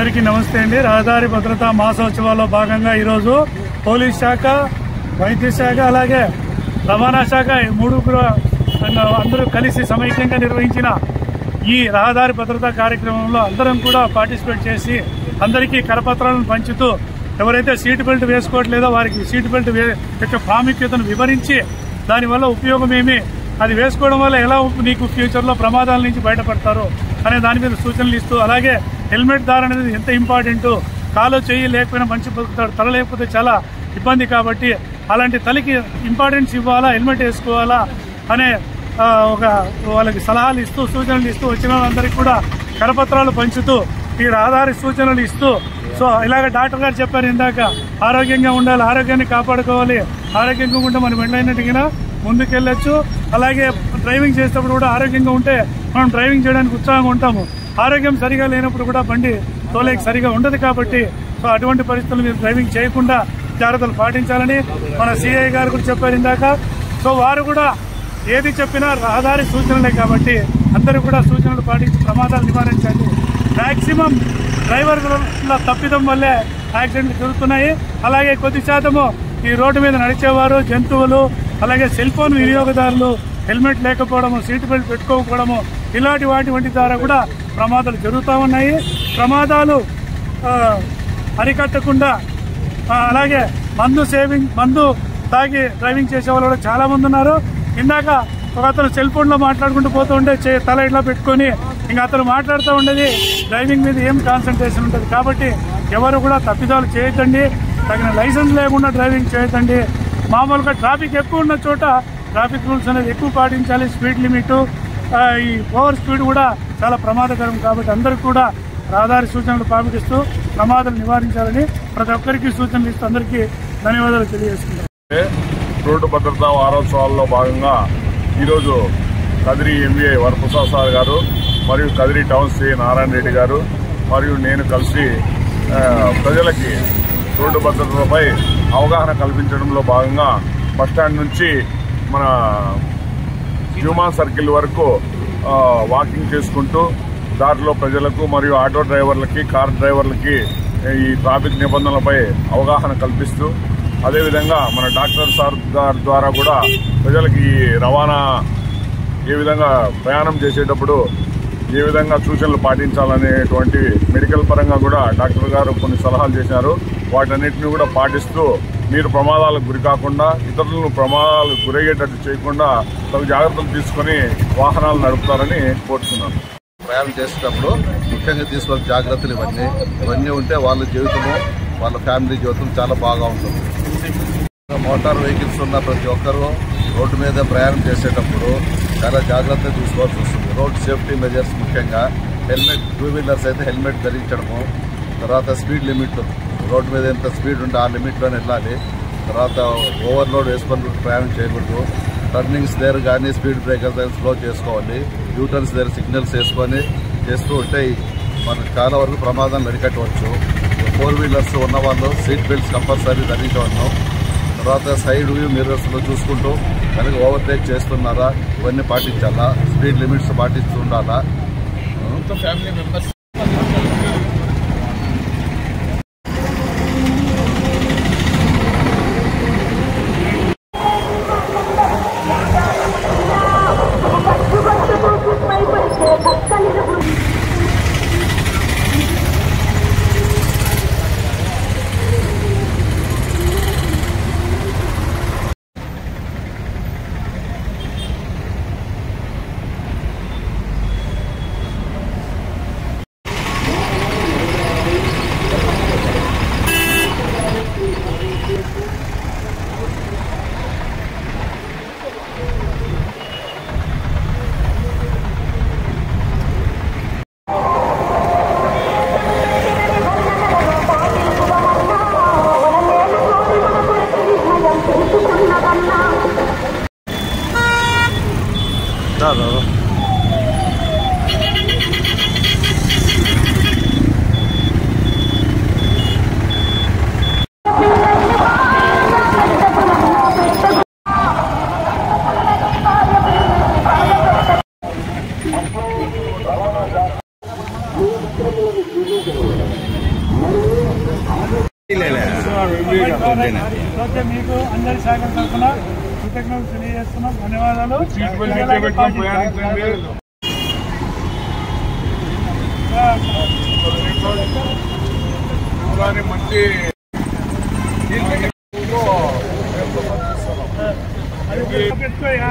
అందరికీ నమస్తే అండి. రహదారి భద్రతా మాసోత్సవాల్లో భాగంగా ఈరోజు పోలీస్ శాఖ, వైద్య శాఖ, అలాగే రవాణా శాఖ అందరూ కలిసి సమైక్యంగా నిర్వహించిన ఈ రహదారి భద్రతా కార్యక్రమంలో అందరం కూడా పార్టిసిపేట్ చేసి అందరికీ కరపత్రాలను పంచుతూ ఎవరైతే సీట్ బెల్ట్ వేసుకోవట్లేదో వారికి సీట్ బెల్ట్ యొక్క ప్రాముఖ్యతను వివరించి దానివల్ల ఉపయోగం ఏమి, అది వేసుకోవడం వల్ల ఎలా నీకు ఫ్యూచర్లో ప్రమాదాల నుంచి బయటపడతారు అనే దాని మీద సూచనలు ఇస్తూ, అలాగే హెల్మెట్ ధారణ అనేది ఎంత ఇంపార్టెంట్, కాలు చెయ్యి లేకపోయినా మంచి బతుకుతాడు, తల లేకపోతే చాలా ఇబ్బంది కాబట్టి అలాంటి తలకి ఇంపార్టెన్స్ ఇవ్వాలా, హెల్మెట్ వేసుకోవాలా అనే వాళ్ళకి సలహాలు ఇస్తూ సూచనలు ఇస్తూ వచ్చిన వాళ్ళందరికీ కూడా కరపత్రాలు పంచుతూ ఈ రహదారి సూచనలు ఇస్తూ, సో ఇలాగ డాక్టర్ గారు చెప్పారు ఇందాక, ఆరోగ్యంగా ఉండాలి, ఆరోగ్యాన్ని కాపాడుకోవాలి, ఆరోగ్యంగా ఉంటే మనం వెళ్ళినట్టుగా ముందుకెళ్ళొచ్చు. అలాగే డ్రైవింగ్ చేసేటప్పుడు కూడా ఆరోగ్యంగా ఉంటే మనం డ్రైవింగ్ చేయడానికి ఉత్సాహంగా ఉంటాము. ఆరోగ్యం సరిగా లేనప్పుడు కూడా బండి తోలేకి సరిగా ఉండదు కాబట్టి సో అటువంటి పరిస్థితులు మీరు డ్రైవింగ్ చేయకుండా జాగ్రత్తలు పాటించాలని మన సిఐ గారు కూడా చెప్పారు ఇందాక. సో వారు కూడా ఏది చెప్పినా రహదారి సూచనలే కాబట్టి అందరూ కూడా సూచనలు పాటించి ప్రమాదాలు నివారించండి. మ్యాక్సిమం డ్రైవర్ల తప్పిదం వల్లే యాక్సిడెంట్లు జరుగుతున్నాయి. అలాగే కొద్ది శాతము ఈ రోడ్డు మీద నడిచేవారు, జంతువులు, అలాగే సెల్ ఫోన్ వినియోగదారులు హెల్మెట్ లేకపోవడము, సీట్ బెల్ట్ పెట్టుకోకపోవడము, ఇలాంటి వాటి ద్వారా కూడా ప్రమాదాలు జరుగుతూ ఉన్నాయి. ప్రమాదాలు అరికట్టకుండా అలాగే మందు తాగి డ్రైవింగ్ చేసే వాళ్ళు కూడా చాలా మంది ఉన్నారు. ఇందాక ఒక అతను సెల్ ఫోన్ లో మాట్లాడుకుంటూ పోతూ ఉంటే తల ఇట్లా పెట్టుకుని ఇంకా అతను మాట్లాడుతూ ఉండేది, డ్రైవింగ్ మీద ఏం కాన్సన్ట్రేషన్ ఉంటుంది. కాబట్టి ఎవరు కూడా తప్పిదాలు చేయొద్దండి, తగిన లైసెన్స్ లేకుండా డ్రైవింగ్ చేయొద్దండి. మామూలుగా ట్రాఫిక్ ఎక్కువ ఉన్న చోట ట్రాఫిక్ రూల్స్ అనేది ఎక్కువ పాటించాలి. స్పీడ్ లిమిట్, ఈ ఓవర్ స్పీడ్ కూడా చాలా ప్రమాదకరం కాబట్టి అందరూ కూడా రహదారి సూచనలు పాటిస్తూ ప్రమాదాలు నివారించాలని ప్రతి ఒక్కరికి సూచనలు ఇస్తూ అందరికీ ధన్యవాదాలు తెలియజేస్తున్నారు. రోడ్డు భద్రతా వారోత్సవాల్లో భాగంగా ఈరోజు కదిరి ఎంబీఏ వరప్రసాద్ సార్ గారు మరియు కదిరి టౌన్ సి నారాయణ రెడ్డి గారు మరియు నేను కలిసి ప్రజలకి రోడ్డు భద్రతపై అవగాహన కల్పించడంలో భాగంగా బస్టాండ్ నుంచి మన హ్యూమాన్ సర్కిల్ వరకు వాకింగ్ చేసుకుంటూ దారిలో ప్రజలకు మరియు ఆటో డ్రైవర్లకి, కార్ డ్రైవర్లకి ఈ ట్రాఫిక్ నిబంధనలపై అవగాహన కల్పిస్తూ, అదేవిధంగా మన డాక్టర్ సార్ గారి ద్వారా కూడా ప్రజలకి రవాణా ఏ విధంగా ప్రయాణం చేసేటప్పుడు ఏ విధంగా సూచనలు పాటించాలనేటువంటి మెడికల్ పరంగా కూడా డాక్టర్ గారు కొన్ని సలహాలు చేశారు. వాటన్నిటిని కూడా పాటిస్తూ మీరు ప్రమాదాలకు గురి కాకుండా, ఇతరులను ప్రమాదాలకు గురయ్యేటట్టు చేయకుండా తగు జాగ్రత్తలు తీసుకుని వాహనాలు నడుపుతారని కోరుతున్నాను. ప్రయాణం చేసేటప్పుడు ముఖ్యంగా తీసుకోవాల్సిన జాగ్రత్తలు ఇవన్నీ ఉంటే వాళ్ళ జీవితము, వాళ్ళ ఫ్యామిలీ జీవితం చాలా బాగా ఉంటుంది. మోటార్ వెహికల్స్ ఉన్న ప్రతి ఒక్కరూ రోడ్డు మీద ప్రయాణం చేసేటప్పుడు చాలా జాగ్రత్తగా తీసుకోవాల్సి వస్తుంది. రోడ్ సేఫ్టీ మెజర్స్ ముఖ్యంగా హెల్మెట్, 2 వీలర్స్ అయితే హెల్మెట్ ధరించడము, తర్వాత స్పీడ్ లిమిట్, రోడ్డు మీద ఎంత స్పీడ్ ఉంటే ఆ లిమిట్లోనే వెళ్ళాలి. తర్వాత ఓవర్లోడ్ వేసుకొని ప్రయాణం చేయకూడదు. టర్నింగ్స్ దగ్గర కానీ స్పీడ్ బ్రేకర్స్ దగ్గర స్లో చేసుకోవాలి. యూటర్న్స్ దగ్గర సిగ్నల్స్ వేసుకొని చేస్తూ ఉంటే మనకు చాలా వరకు ప్రమాదాలు అరికట్టవచ్చు. 4 వీలర్స్ ఉన్న వాళ్ళు సీట్ బెల్ట్స్ కంపల్సరీ ధరించవచ్చు. తర్వాత సైడ్ వ్యూ మిర్రర్స్లో చూసుకుంటూ కనుక ఓవర్టేక్ చేస్తున్నారా ఇవన్నీ పాటించాలా, స్పీడ్ లిమిట్స్ పాటిస్తూ ఉండాలా. Family members Gracias. ఓకే, మీకు అందరి శాఖ తరఫున కృతజ్ఞతలు తెలియజేస్తున్నాం. ధన్యవాదాలు. మంచి పెట్టుకోయా.